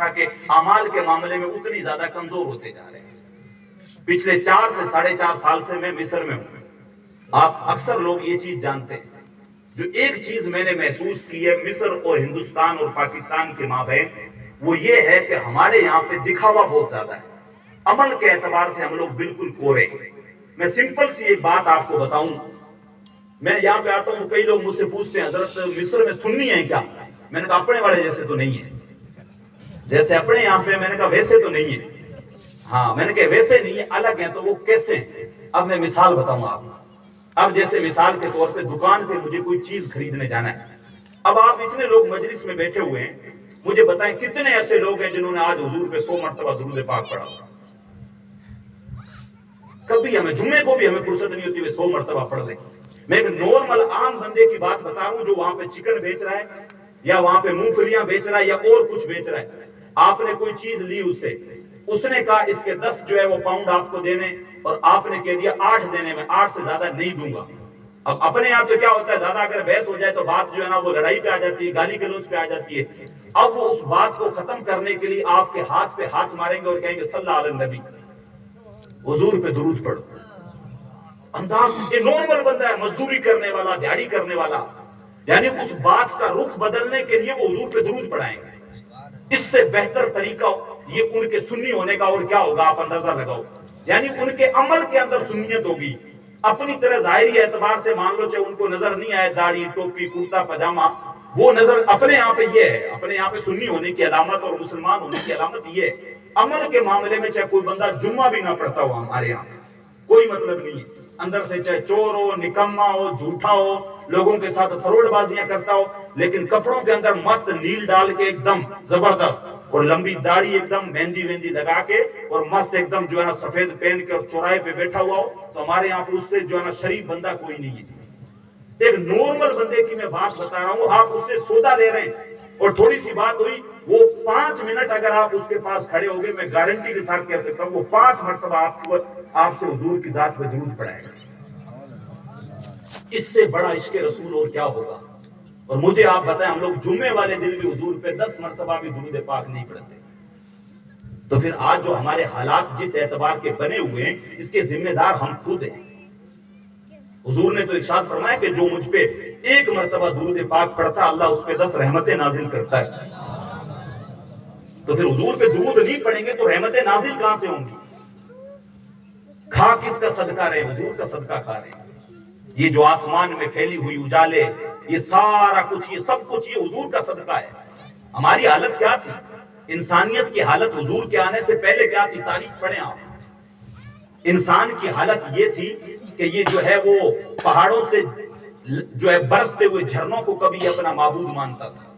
رکھا کہ اعمال کے معاملے میں اتنی زیادہ کمزور ہوتے جا رہے ہیں۔ پچھلے 4 سے 4.5 سال سے میں مصر میں ہوں۔ آپ اکثر لوگ یہ چیز جانتے ہیں، جو ایک چیز میں نے محسوس کی ہے مصر اور ہندوستان اور پاکستان کے مابین، وہ یہ ہے کہ ہمارے یہاں پہ دکھاوا بہت زیادہ ہے، عمل کے اعتبار سے ہم لوگ بالکل کورے ہیں۔ میں سمپل سی ایک بات آپ کو بتاؤں، میں یہاں پہ آتا ہوں، کئی لوگ مجھ سے پوچھتے ہیں حضرت مصر میں سنی ہیں کیا؟ میں نے کہا اپنے والے جیسے تو نہیں ہے، جیسے اپنے یہاں پہ، میں نے کہا ویسے تو نہیں ہے، ہاں میں نے کہا ویسے نہیں ہے، الگ ہیں، تو وہ کیسے ہیں؟ اب میں مثال بتاؤں آپ کو۔ اب جیسے مثال کے طور پہ دکان پہ مجھے کوئی چیز خریدنے جانا ہے، اب آپ اتنے لوگ مجلس میں بیٹھے ہوئے ہیں، مجھے بتائیں کتنے ایسے لوگ ہیں جنہوں نے آج حضور پہ 100 مرتبہ درود پاک پڑھا؟ کبھی ہمیں جمعے کو بھی ہمیں فرصت نہیں ہوتی 100 مرتبہ پڑھ لیں۔ میں ایک نارمل عام بندے کی بات بتا رہا ہوں جو وہاں پہ چکن بیچ رہا ہے یا وہاں پہ مونگ پھلیاں بیچ رہا ہے یا اور کچھ بیچ رہا ہے، آپ نے کوئی چیز لی اس نے کہا اس کے 10 جو ہے وہ پاؤنڈ آپ کو دینے، اور آپ نے کہہ دیا 8 دینے میں، 8 سے زیادہ نہیں دوں گا۔ اب اپنے یہاں تو کیا ہوتا ہے، زیادہ اگر بحث ہو جائے تو بات جو ہے نا وہ لڑائی پہ آ جاتی ہے، گالی گلوچ پہ آ جاتی ہے۔ اب وہ اس بات کو ختم کرنے کے لیے آپ کے ہاتھ پہ ہاتھ ماریں گے اور کہیں گے صلی اللہ علیہ النبی، حضور پہ درود پڑھو۔ انداز یہ نارمل بندہ ہے، مزدوری کرنے والا، دیہڑی کرنے والا، یعنی اس بات کا رخ بدلنے کے لیے وہ حضور پہ درود پڑھائیں گے۔ اس سے بہتر طریقہ یہ ان کے سنی ہونے کا اور کیا ہوگا، آپ اندازہ لگاؤ، یعنی ان کے عمل کے اندر سنیت ہوگی۔ اپنی طرح ظاہری اعتبار سے مان لو چاہے ان کو نظر نہیں آئے داڑھی ٹوپی کرتا پاجامہ، وہ نظر اپنے یہاں پہ یہ ہے، اپنے یہاں پہ سنی ہونے کی علامت اور مسلمان ہونے کی علامت یہ ہے۔ عمل کے معاملے میں چاہے کوئی بندہ جمعہ بھی نہ پڑھتا ہو ہمارے یہاں، کوئی مطلب نہیں ہے، اندر سے چاہے چور ہو، نکما ہو، جھوٹا ہو، لوگوں کے ساتھ فروڈ بازیاں کرتا ہو، لیکن کپڑوں کے اندر مست نیل ڈال کے ایک دم زبردست، اور لمبی داڑھی ایک دم مہندی وہندی لگا کے اور مست ایک دم جو ہے نا سفید پہن کے اور چوراہے پہ بیٹھا ہوا ہو، تو ہمارے یہاں پہ اس سے جو ہے نا شریف بندہ کوئی نہیں ہے۔ ایک نارمل بندے کی میں بات بتا رہا ہوں، آپ اس سے سودا لے رہے ہیں اور تھوڑی سی بات ہوئی، وہ 5 منٹ اگر آپ اس کے پاس کھڑے ہو گئے، میں گارنٹی کے ساتھ کہہ سکتا ہوں وہ 5 مرتبہ آپ سے حضور کی ذات پہ درود پڑھائے گا۔ اس سے بڑا عشق رسول اور کیا ہوگا؟ اور مجھے آپ بتائیں، ہم لوگ جمعے والے دن بھی حضور پہ 10 مرتبہ بھی درود پاک نہیں پڑھتے، تو پھر آج جو ہمارے حالات جس اعتبار کے بنے ہوئے ہیں، اس کے ذمہ دار ہم خود ہیں۔ حضور نے تو ارشاد فرمایا کہ جو مجھ پہ 1 مرتبہ درود پاک پڑھتا، اللہ اس پہ 10 رحمتیں نازل کرتا ہے۔ تو پھر حضور پہ درود نہیں پڑھیں گے تو رحمتیں نازل کہاں سے ہوں گی؟ کھا کس کا صدقہ رہے؟ حضور کا صدقہ کھا رہے ہیں۔ یہ جو آسمان میں پھیلی ہوئی اجالے، یہ سارا کچھ، یہ سب کچھ یہ حضور کا صدقہ ہے۔ ہماری حالت کیا تھی؟ انسانیت کی حالت حضور کے آنے سے پہلے کیا تھی؟ تاریخ پڑھیں آپ۔ انسان کی حالت یہ تھی کہ یہ جو ہے وہ پہاڑوں سے جو ہے برستے ہوئے جھرنوں کو کبھی اپنا معبود مانتا تھا،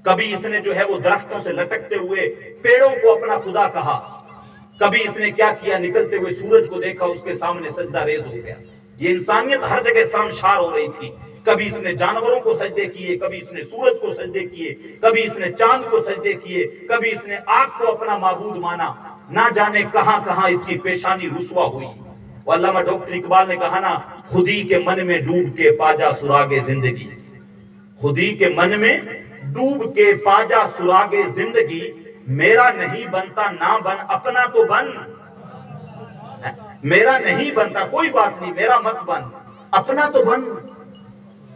کبھی اس نے جو ہے وہ درختوں سے لٹکتے ہوئے پیڑوں کو اپنا خدا کہا، کبھی اس نے کیا کیا، نکلتے ہوئے سورج کو دیکھا، اس کے سامنے سجدہ ریز ہو گیا۔ یہ انسانیت ہر جگہ شرمشار ہو رہی تھی، کبھی اس نے جانوروں کو سجدے کیے، کبھی اس نے سورج کو سجدے کیے، کبھی اس نے چاند کو سجدے کیے، کبھی اس نے آگ کو اپنا معبود مانا، نہ جانے کہاں کہاں اس کی پیشانی رسوا ہوئی۔ علامہ ڈاکٹر اقبال نے کہا نا، خودی کے من میں ڈوب کے پاجا سراغ زندگی، خودی کے من میں ڈوب کے پاجا سراغ زندگی، میرا نہیں بنتا نہ بن، اپنا تو بن، میرا نہیں بنتا کوئی بات نہیں، میرا مت بن، اپنا تو بن۔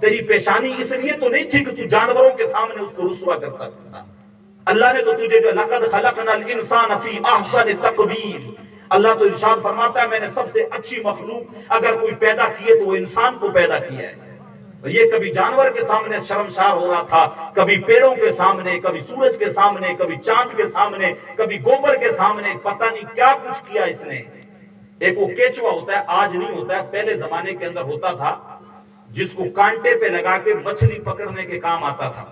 تیری پیشانی اس لیے تو نہیں تھی کہ تو جانوروں کے سامنے اس کو رسوا کرتا تھا۔ اللہ نے تو تجھے جو لقد خلقنا الانسان فی احسن تقویم، اللہ تو ارشاد فرماتا ہے میں نے سب سے اچھی مخلوق اگر کوئی پیدا کی ہے تو وہ انسان کو پیدا کیا ہے۔ یہ کبھی جانور کے سامنے شرمشار ہو رہا تھا، کبھی پیڑوں کے سامنے، کبھی سورج کے سامنے، کبھی چاند کے سامنے، کبھی گوبر کے سامنے، پتہ نہیں کیا کچھ کیا اس نے۔ ایک وہ کیچوا ہوتا ہے، آج نہیں ہوتا ہے، پہلے زمانے کے اندر ہوتا تھا، جس کو کانٹے پہ لگا کے مچھلی پکڑنے کے کام آتا تھا۔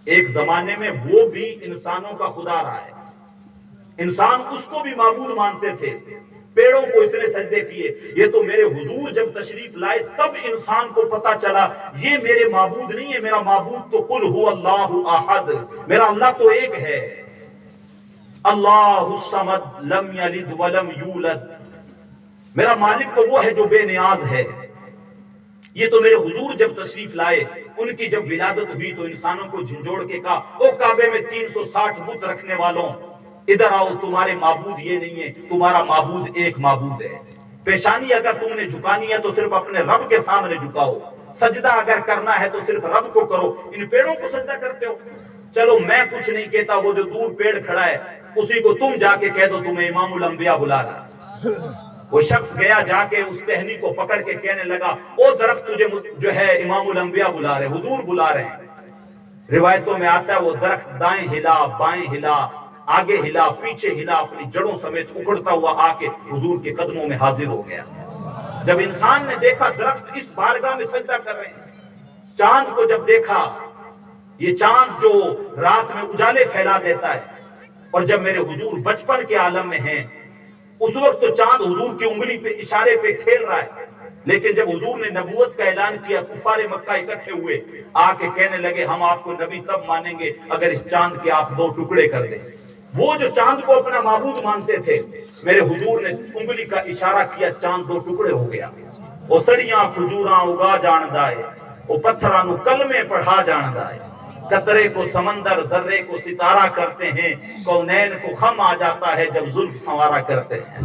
ایک زمانے میں وہ بھی انسانوں کا خدا رہا ہے، انسان اس کو بھی معبود مانتے تھے، پیڑوں کو اس نے سجدے کیے۔ یہ تو میرے حضور جب تشریف لائے تب انسان کو پتا چلا یہ میرے معبود نہیں ہے، میرا معبود تو قل هو اللہ احد، میرا اللہ تو ایک ہے، اللہ الصمد لم یلد ولم یولد، میرا مالک تو وہ ہے جو بے نیاز ہے۔ یہ تو میرے حضور جب تشریف لائے، ان کی جب ولادت ہوئی تو انسانوں کو جھنجھوڑ کے کہا، او کعبے میں 360 بت رکھنے والوں، ادھر آؤ، تمہارے معبود یہ نہیں ہے، تمہارا معبود ایک معبود ہے۔ پیشانی اگر تم نے جھکانی ہے تو صرف اپنے رب کے سامنے جھکاؤ، سجدہ اگر کرنا ہے تو صرف رب کو کرو، ان پیڑوں کو سجدہ کرتے ہو۔ چلو میں کچھ نہیں کہتا، وہ جو دور پیڑ کھڑا ہے اسی کو تم جا کے کہہ دو تمہیں امام الانبیاء بلا رہا ہے۔ وہ شخص گیا، جا کے اس ٹہنی کو پکڑ کے کہنے لگا، او درخت تجھے جو ہے امام الانبیاء بلا رہے، حضور بلا رہے ہیں۔ روایتوں میں آتا ہے وہ درخت دائیں ہلا، بائیں ہلا، آگے ہلا، پیچھے ہلا، اپنی جڑوں سمیت اکھڑتا ہوا آ کے حضور کے قدموں میں حاضر ہو گیا۔ جب انسان نے دیکھا درخت اس بارگاہ میں سجدہ کر رہے ہیں، چاند کو جب دیکھا، یہ چاند جو رات میں اجالے پھیلا دیتا ہے، اور جب میرے حضور بچپن کے عالم میں ہیں، اس وقت تو چاند حضور کی انگلی پہ اشارے پہ کھیل رہا ہے، لیکن جب حضور نے نبوت کا اعلان کیا، کفار مکہ اکٹھے ہوئے، آ کے کہنے لگے ہم آپ کو نبی تب مانیں گے اگر اس چاند کے آپ 2 ٹکڑے کر دیں۔ وہ جو چاند کو اپنا معبود مانتے تھے، میرے حضور نے انگلی کا اشارہ کیا، چاند 2 ٹکڑے ہو گیا۔ وہ سڑیاں کھجوراں اگا جاندا ہے، وہ پتھراں نو کلمے پڑھا جاندا ہے، قطرے کو سمندر، ذرے کو ستارہ کرتے ہیں، کونین کو خم آ جاتا ہے جب زلف سنوارا کرتے ہیں۔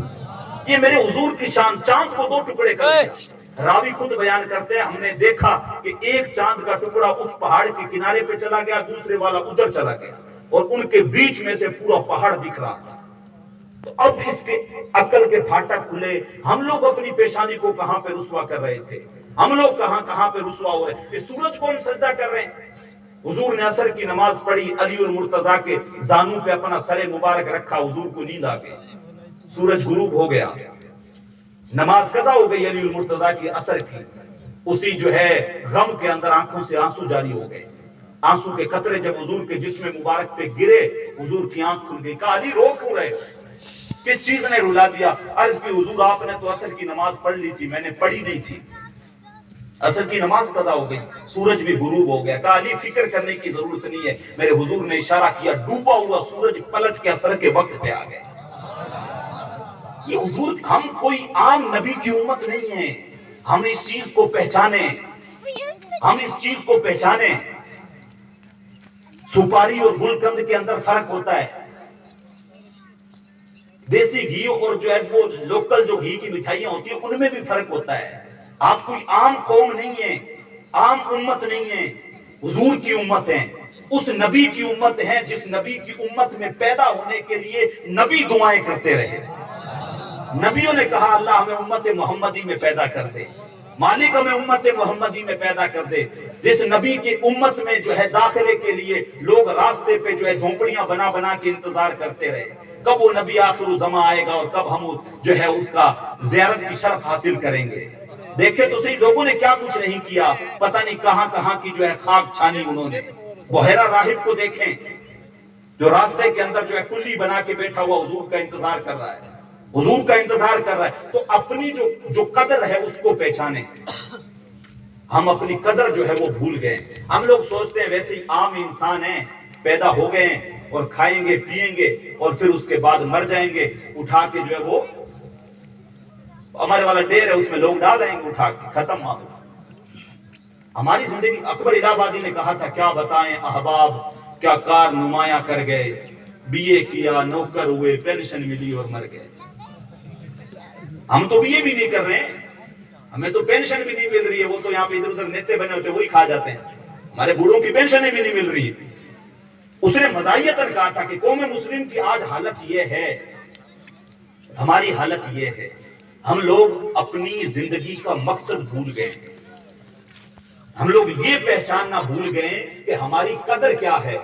یہ میرے حضور کی شان، چاند کو 2 ٹکڑے کر دیا۔ راوی خود بیان کرتے ہیں، ہم نے دیکھا کہ ایک چاند کا ٹکڑا اس پہاڑ کے کنارے پہ چلا گیا، دوسرے والا ادھر چلا گیا، اور ان کے بیچ میں سے پورا پہاڑ دکھ رہا تھا۔ تو اب اس کے عقل کے پھاٹک کھلے، ہم لوگ اپنی پیشانی کو کہاں پہ رسوا کر رہے تھے، ہم لوگ کہاں پہ رسوا ہو رہے ہیں، اس سورج کو ہم سجدہ کر رہے ہیں۔ حضور نے عصر کی نماز پڑھی، علی المرتضیٰ کے زانوں پہ اپنا سر مبارک رکھا، حضور کو نیند آ گئی، سورج غروب ہو گیا، نماز قضا ہو گئی علی المرتضیٰ کی عصر کی۔ اسی جو ہے غم کے اندر آنکھوں سے آنسو جاری ہو گئے، آنسو کے قطرے جب حضور کے جسم مبارک پہ گرے، حضور کی آنکھ کھل گئی، کہا علی رو کیوں رہے ہو، کس چیز نے رلا دیا؟ عرض کی حضور آپ نے تو عصر کی نماز پڑھ لی تھی، میں نے پڑھی نہیں تھی، عصر کی نماز قضا ہو گئی، سورج بھی غروب ہو گیا۔ کہا علی فکر کرنے کی ضرورت نہیں ہے، میرے حضور نے اشارہ کیا، ڈوبا ہوا سورج پلٹ کے عصر کے وقت پہ آ گئے۔ یہ حضور، ہم کوئی عام نبی کی امت نہیں ہے، ہم اس چیز کو پہچانیں، ہم اس چیز کو پہچانیں۔ سپاری اور گلقند کے اندر فرق ہوتا ہے، دیسی گھی اور جو ہے وہ لوکل جو گھی کی مٹھائیاں ہوتی ہیں ان میں بھی فرق ہوتا ہے۔ آپ کوئی عام قوم نہیں ہے، عام امت نہیں ہے، حضور کی امت ہیں، اس نبی کی امت ہیں جس نبی کی امت میں پیدا ہونے کے لیے نبی دعائیں کرتے رہے۔ نبیوں نے کہا اللہ ہمیں امت محمدی میں پیدا کر دے، مالک ہمیں امت محمدی میں پیدا کر دے۔ جس نبی کی امت میں جو ہے داخلے کے لیے لوگ راستے پہ جو ہے جھونپڑیاں بنا بنا کے انتظار کرتے رہے، کب وہ نبی آخر الزماں آئے گا اور کب ہم جو ہے اس کا زیارت کی شرف حاصل کریں گے۔ دیکھیں تو صحیح، لوگوں نے کیا کچھ نہیں کیا، پتہ نہیں کہاں کہاں کی جو ہے خاک چھانی انہوں نے۔ بحیرہ راہب کو دیکھیں جو راستے کے اندر جو ہے کلی بنا کے بیٹھا ہوا حضور کا انتظار کر رہا ہے، حضور کا انتظار کر رہا ہے۔ تو اپنی جو قدر ہے اس کو پہچانے، ہم اپنی قدر جو ہے وہ بھول گئے۔ ہم لوگ سوچتے ہیں ویسے ہی عام انسان ہیں، پیدا ہو گئے ہیں اور کھائیں گے پیئیں گے اور پھر اس کے بعد مر جائیں گے، اٹھا کے جو ہے وہ ہمارے والا ڈیر ہے اس میں لوگ ڈال رہیں گے اٹھا کے، ختم معاملہ۔ ہماری زندگی، اکبر الہ آبادی نے کہا تھا کیا بتائیں احباب کیا کار نمایاں کر گئے، بی اے کیا، نوکر ہوئے، پینشن ملی اور مر گئے۔ ہم تو بی اے بھی نہیں کر رہے ہیں، ہمیں تو پینشن بھی نہیں مل رہی ہے، وہ تو یہاں پہ ادھر ادھر نیتے بنے ہوتے وہی کھا جاتے ہیں، ہمارے بوڑھوں کی پینشنیں بھی نہیں مل رہی ہے۔ اس نے مزاحیتاً کہا تھا کہ قوم مسلم کی آج حالت یہ ہے، ہماری حالت یہ ہے، ہم لوگ اپنی زندگی کا مقصد بھول گئے، ہم لوگ یہ پہچاننا بھول گئے کہ ہماری قدر کیا ہے۔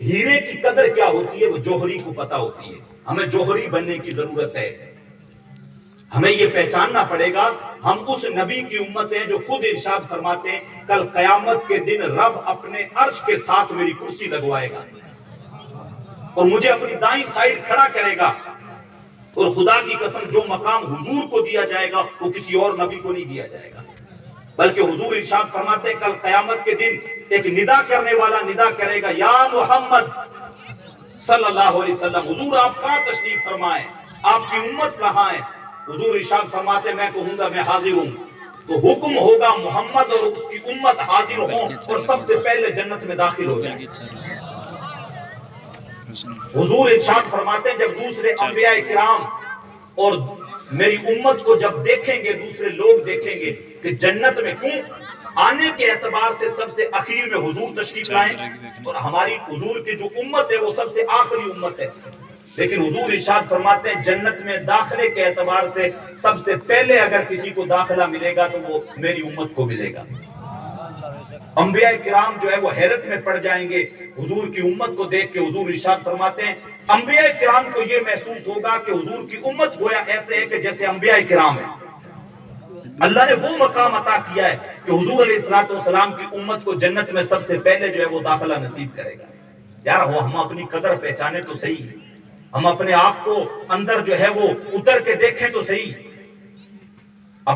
ہیرے کی قدر کیا ہوتی ہے وہ جوہری کو پتا ہوتی ہے، ہمیں جوہری بننے کی ضرورت ہے۔ ہمیں یہ پہچاننا پڑے گا ہم اس نبی کی امت ہیں جو خود ارشاد فرماتے ہیں کل قیامت کے دن رب اپنے عرش کے ساتھ میری کرسی لگوائے گا اور مجھے اپنی دائیں سائیڈ کھڑا کرے گا، اور خدا کی قسم جو مقام حضور کو دیا جائے گا وہ کسی اور نبی کو نہیں دیا جائے گا، بلکہ حضور ارشاد فرماتے ہیں کل قیامت کے دن ایک ندا کرنے والا ندا کرے گا یا محمد صلی اللہ علیہ وسلم، حضور آپ کہاں تشریف فرمائیں، آپ کی امت کہاں ہے؟ حضور ارشاد فرماتے ہیں میں کہوں گا میں حاضر ہوں تو حکم ہوگا محمد اور اس کی امت حاضر ہوں اور سب سے پہلے جنت میں داخل ہو جائیں. حضور ارشاد فرماتے ہیں جب دوسرے انبیاء کرام اور میری امت کو جب دیکھیں گے دوسرے لوگ دیکھیں گے کہ جنت میں کیوں آنے کے اعتبار سے سب سے اخیر میں حضور تشریف لائیں اور ہماری حضور کی جو امت ہے وہ سب سے آخری امت ہے لیکن حضور ارشاد فرماتے ہیں جنت میں داخلے کے اعتبار سے سب سے پہلے اگر کسی کو داخلہ ملے گا تو وہ میری امت کو ملے گا. انبیاء کرام جو ہے وہ حیرت میں پڑ جائیں گے حضور کی امت کو دیکھ کے. حضور ارشاد فرماتے ہیں انبیاء کرام کو یہ محسوس ہوگا کہ حضور کی امت گویا ایسے ہے کہ جیسے انبیاء کرام ہیں. اللہ نے وہ مقام عطا کیا ہے کہ حضور علیہ الصلوۃ والسلام کی امت کو جنت میں سب سے پہلے جو ہے وہ داخلہ نصیب کرے گا. یار وہ ہم اپنی قدر پہچانے تو صحیح, ہم اپنے آپ کو اندر جو ہے وہ اتر کے دیکھیں تو صحیح.